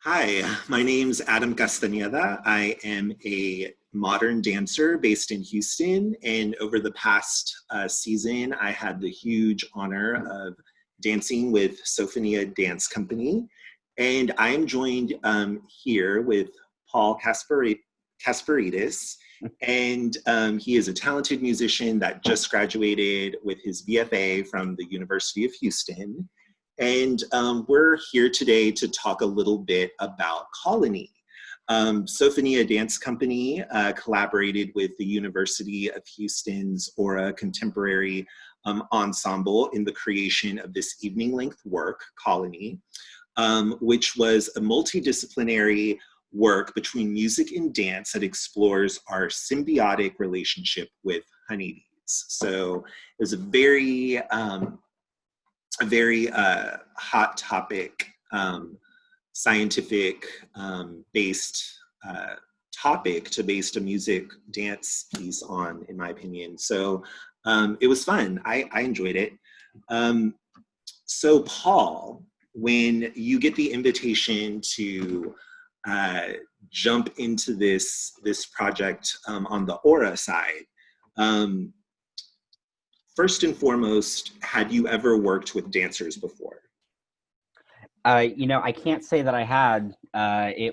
Hi, my name's Adam Castaneda. I am a modern dancer based in Houston, and over the past season, I had the huge honor of dancing with Psophonia Dance Company. And I am joined here with Paul Kasperitis, and he is a talented musician that just graduated with his BFA from the University of Houston. And we're here today to talk a little bit about Colony. Sophonia Dance Company collaborated with the University of Houston's Aura Contemporary Ensemble in the creation of this evening-length work, Colony, which was a multidisciplinary work between music and dance that explores our symbiotic relationship with honeybees. So it was a very hot topic, scientific based topic to base a music dance piece on, in my opinion. So it was fun. I enjoyed it. So Paul, when you get the invitation to jump into this project on the Aura side, first and foremost, had you ever worked with dancers before? I can't say that I had. I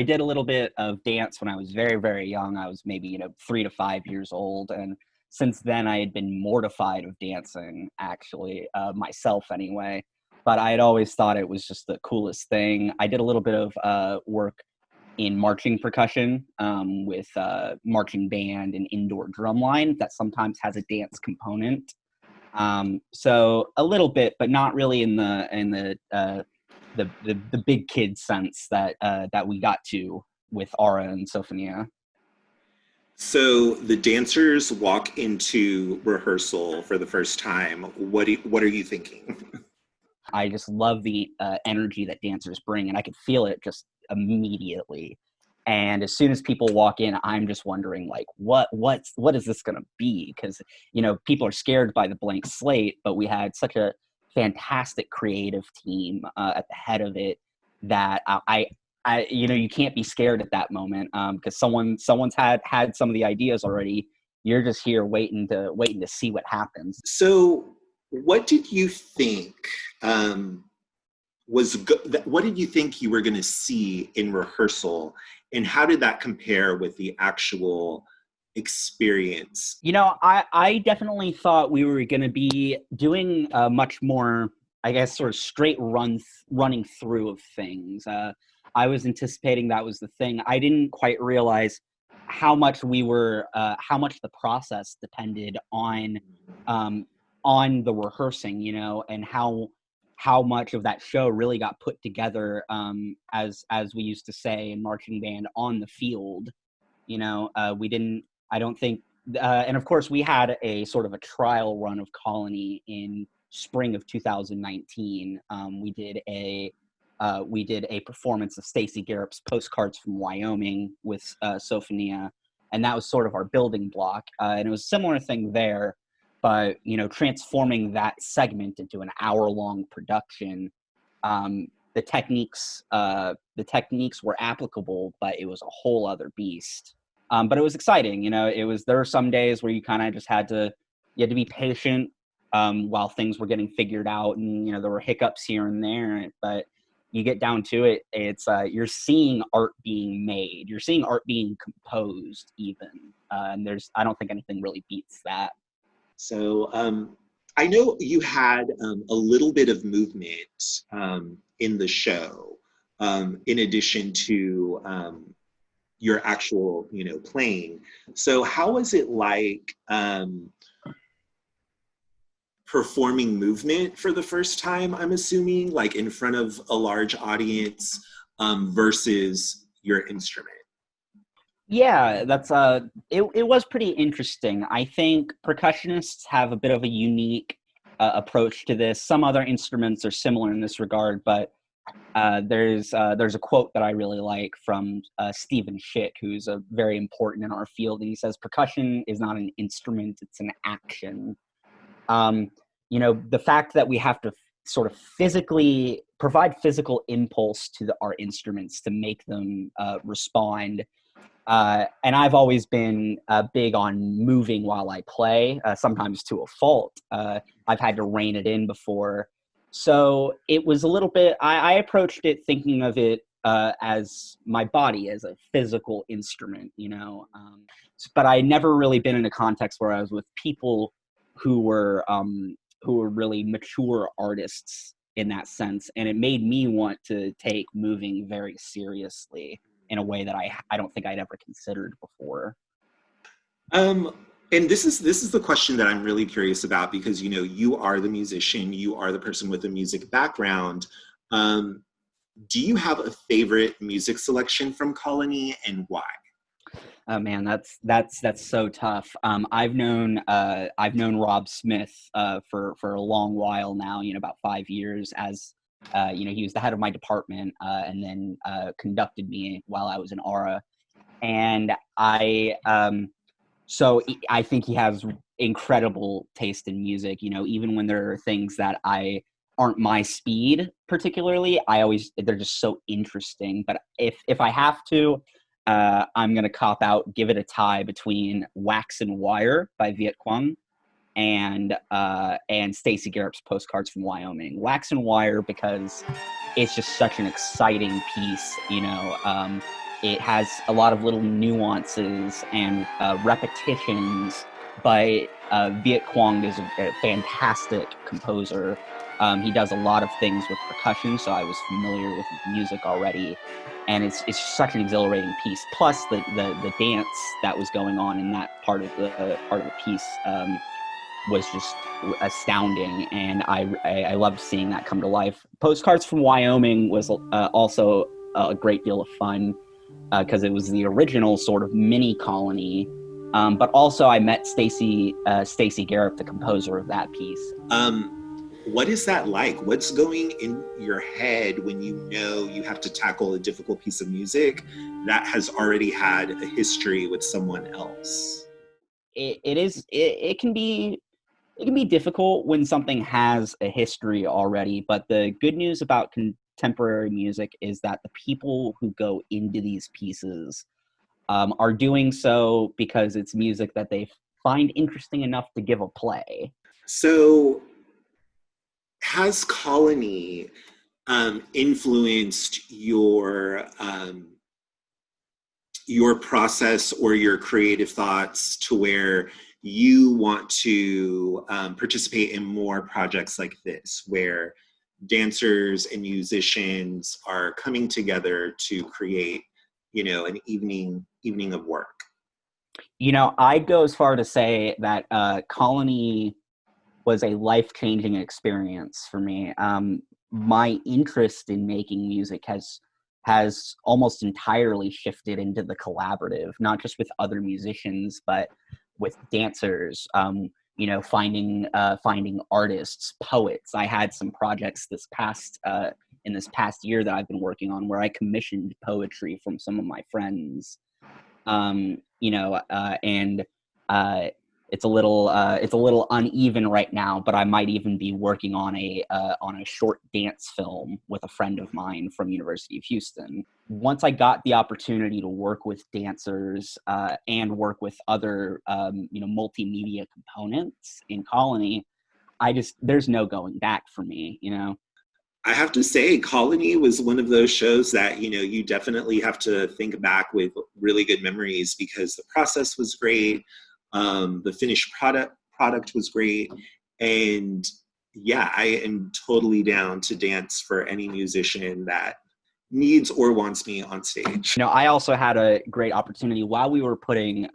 did a little bit of dance when I was very, very young. I was maybe, 3 to 5 years old. And since then I had been mortified of dancing, actually, myself anyway. But I had always thought it was just the coolest thing. I did a little bit of work in marching percussion with marching band and indoor drumline that sometimes has a dance component. So a little bit, but not really in the big kid sense that we got to with Aura and Sophonia. So the dancers walk into rehearsal for the first time. What are you thinking? I just love the energy that dancers bring, and I could feel it just immediately. And as soon as people walk in, I'm just wondering, like, what is this going to be? Because, people are scared by the blank slate, but we had such a fantastic creative team at the head of it that you can't be scared at that moment because someone's had some of the ideas already. You're just here waiting to see what happens. So what did you think what did you think you were going to see in rehearsal, and how did that compare with the actual experience? I definitely thought we were going to be doing much more, I guess, sort of straight running through of things. I was anticipating that was the thing. I didn't quite realize how much how much the process depended on the rehearsing, and how much of that show really got put together, as we used to say in marching band, on the field. I don't think, and of course we had a sort of a trial run of Colony in spring of 2019. We did a performance of Stacey Garrop's Postcards from Wyoming with Sophonia, and that was sort of our building block. And it was a similar thing there, but transforming that segment into an hour-long production, the techniques were applicable, but it was a whole other beast. But it was exciting. There were some days where you kind of just had to be patient while things were getting figured out, and there were hiccups here and there. But you get down to it, it's you're seeing art being made, you're seeing art being composed, even, and I don't think anything really beats that. So I know you had a little bit of movement in the show, in addition to your actual, playing. So how was it like performing movement for the first time, I'm assuming, like in front of a large audience versus your instrument? Yeah, that's it was pretty interesting. I think percussionists have a bit of a unique approach to this. Some other instruments are similar in this regard, but there's a quote that I really like from Stephen Schick, who's very important in our field, and he says, "Percussion is not an instrument; it's an action." The fact that we have to sort of physically provide physical impulse to our instruments to make them respond. And I've always been big on moving while I play, sometimes to a fault. I've had to rein it in before. So it was a little bit, I approached it thinking of it as my body as a physical instrument, but I never really been in a context where I was with people who were really mature artists in that sense. And it made me want to take moving very seriously in a way that I don't think I'd ever considered before. And this is the question that I'm really curious about, because you are the musician, you are the person with a music background. Do you have a favorite music selection from Colony, and why? Oh man, that's so tough. I've known Rob Smith for a long while now. About 5 years. As he was the head of my department, and then conducted me while I was in Aura. And so I think he has incredible taste in music. Even when there are things that aren't my speed particularly, they're just so interesting. But if I have to, I'm gonna cop out, give it a tie between Wax and Wire by Viet Quang and Stacey Garrop's Postcards from Wyoming. Wax and Wire because it's just such an exciting piece. It has a lot of little nuances and repetitions, but Viet Quang is a fantastic composer. He does a lot of things with percussion, so I was familiar with his music already. And it's such an exhilarating piece. Plus the dance that was going on in that part of the piece was just astounding, and I loved seeing that come to life. Postcards from Wyoming was also a great deal of fun because it was the original sort of mini Colony, but also I met Stacey Garrop, the composer of that piece. What is that like? What's going in your head when you have to tackle a difficult piece of music that has already had a history with someone else? It can be difficult when something has a history already, but the good news about contemporary music is that the people who go into these pieces are doing so because it's music that they find interesting enough to give a play. So has Colony influenced your process or your creative thoughts to where you want to participate in more projects like this, where dancers and musicians are coming together to create, an evening of work? I'd go as far to say that Colony was a life-changing experience for me. My interest in making music has almost entirely shifted into the collaborative, not just with other musicians, but with dancers, finding artists, poets. I had some projects in this past year that I've been working on where I commissioned poetry from some of my friends, and it's a little uneven right now, but I might even be working on a short dance film with a friend of mine from University of Houston. Once I got the opportunity to work with dancers and work with other multimedia components in Colony, there's no going back for me. I have to say, Colony was one of those shows that, you definitely have to think back with really good memories, because the process was great. The finished product was great. And yeah, I am totally down to dance for any musician that needs or wants me on stage. I also had a great opportunity while we were putting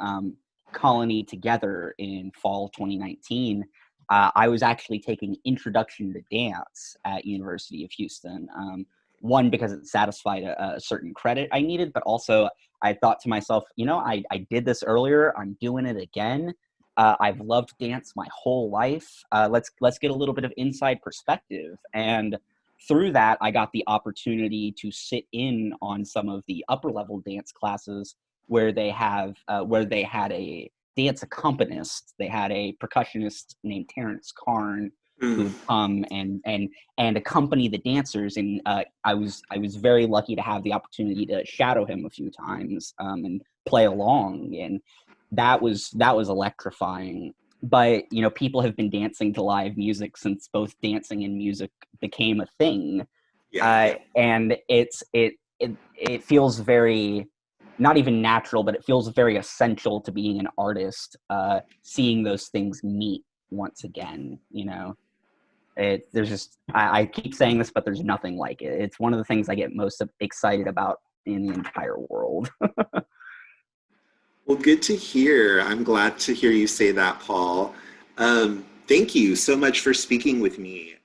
Colony together in fall 2019. I was actually taking Introduction to Dance at University of Houston. One, because it satisfied a certain credit I needed, but also I thought to myself, I did this earlier. I'm doing it again. I've loved dance my whole life. Let's get a little bit of inside perspective. And through that, I got the opportunity to sit in on some of the upper level dance classes where they had a dance accompanist. They had a percussionist named Terrence Karn who would come and accompany the dancers. And I was very lucky to have the opportunity to shadow him a few times and play along, and that was electrifying. But you know, people have been dancing to live music since both dancing and music became a thing. And it feels very, not even natural, but it feels very essential to being an artist, seeing those things meet once again. You know, there's just, I keep saying this, but there's nothing like it. It's one of the things I get most excited about in the entire world. Well, good to hear. I'm glad to hear you say that, Paul. Thank you so much for speaking with me.